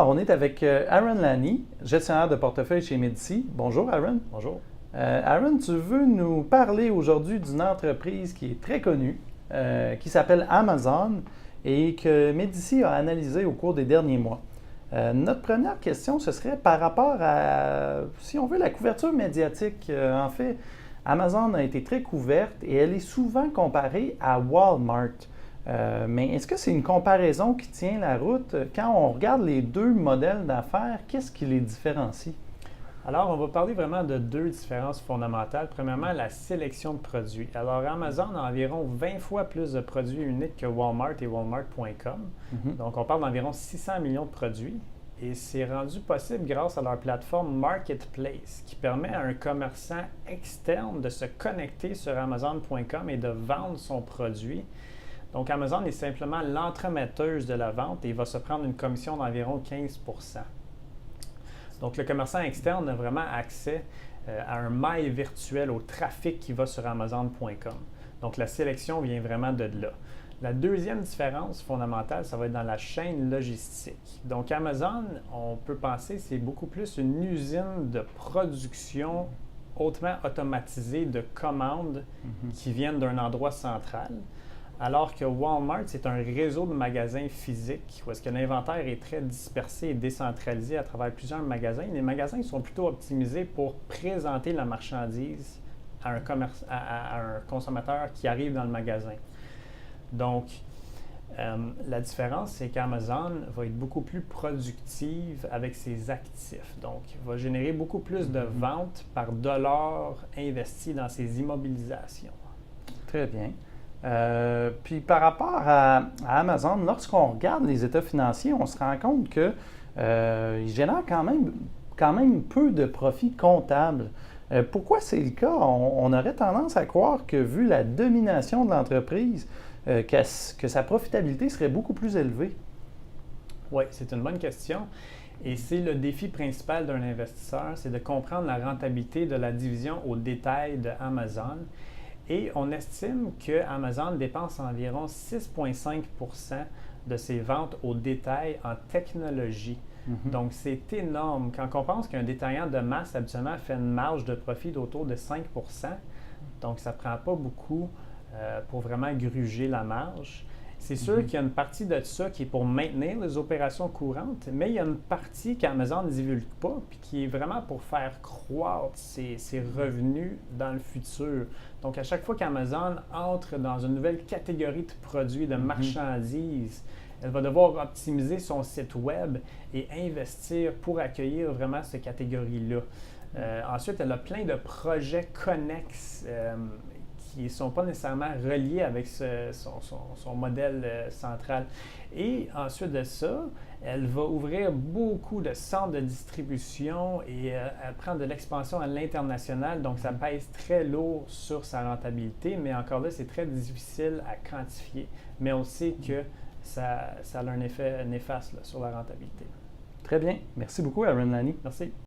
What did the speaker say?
Alors, on est avec Aaron Lani, gestionnaire de portefeuille chez Medici. Bonjour Aaron. Bonjour. Aaron, tu veux nous parler aujourd'hui d'une entreprise qui est très connue, qui s'appelle Amazon et que Medici a analysé au cours des derniers mois. Notre première question, ce serait par rapport à, si on veut, la couverture médiatique. En fait, Amazon a été très couverte et elle est souvent comparée à Walmart. Mais est-ce que c'est une comparaison qui tient la route? Quand on regarde les deux modèles d'affaires, qu'est-ce qui les différencie? Alors, on va parler vraiment de deux différences fondamentales. Premièrement, la sélection de produits. Alors, Amazon a environ 20 fois plus de produits uniques que Walmart et Walmart.com. Donc, on parle d'environ 600 millions de produits. Et c'est rendu possible grâce à leur plateforme Marketplace, qui permet à un commerçant externe de se connecter sur Amazon.com et de vendre son produit. Donc, Amazon est simplement l'entremetteuse de la vente et il va se prendre une commission d'environ 15 %. Donc, le commerçant externe a vraiment accès à un mail virtuel au trafic qui va sur Amazon.com. Donc, la sélection vient vraiment de là. La deuxième différence fondamentale, ça va être dans la chaîne logistique. Donc, Amazon, on peut penser, c'est beaucoup plus une usine de production hautement automatisée de commandes qui viennent d'un endroit central. Alors que Walmart, c'est un réseau de magasins physiques où est-ce que l'inventaire est très dispersé et décentralisé à travers plusieurs magasins. Les magasins sont plutôt optimisés pour présenter la marchandise à un consommateur qui arrive dans le magasin. Donc, la différence, c'est qu'Amazon va être beaucoup plus productive avec ses actifs. Donc, va générer beaucoup plus de ventes par dollar investi dans ses immobilisations. Très bien. Puis par rapport à Amazon, lorsqu'on regarde les états financiers, on se rend compte qu'ils génèrent quand même peu de profits comptables. Pourquoi c'est le cas? On aurait tendance à croire que, vu la domination de l'entreprise, que sa profitabilité serait beaucoup plus élevée. Oui, c'est une bonne question. Et c'est le défi principal d'un investisseur, c'est de comprendre la rentabilité de la division au détail de Amazon. Et on estime que Amazon dépense environ 6,5 % de ses ventes au détail en technologie. Donc, c'est énorme. Quand on pense qu'un détaillant de masse, habituellement, fait une marge de profit d'autour de 5 %, donc ça ne prend pas beaucoup pour vraiment gruger la marge. C'est sûr qu'il y a une partie de ça qui est pour maintenir les opérations courantes, mais il y a une partie qu'Amazon ne divulgue pas, puis qui est vraiment pour faire croître ses revenus dans le futur. Donc, à chaque fois qu'Amazon entre dans une nouvelle catégorie de produits, de marchandises, elle va devoir optimiser son site web et investir pour accueillir vraiment cette catégorie-là. Ensuite, elle a plein de projets connexes qui ne sont pas nécessairement reliés avec son modèle central. Et ensuite de ça, elle va ouvrir beaucoup de centres de distribution et elle prend de l'expansion à l'international, donc ça pèse très lourd sur sa rentabilité, mais encore là, c'est très difficile à quantifier. Mais on sait que ça a un effet néfaste là, sur la rentabilité. Très bien. Merci beaucoup, Aaron Lani. Merci.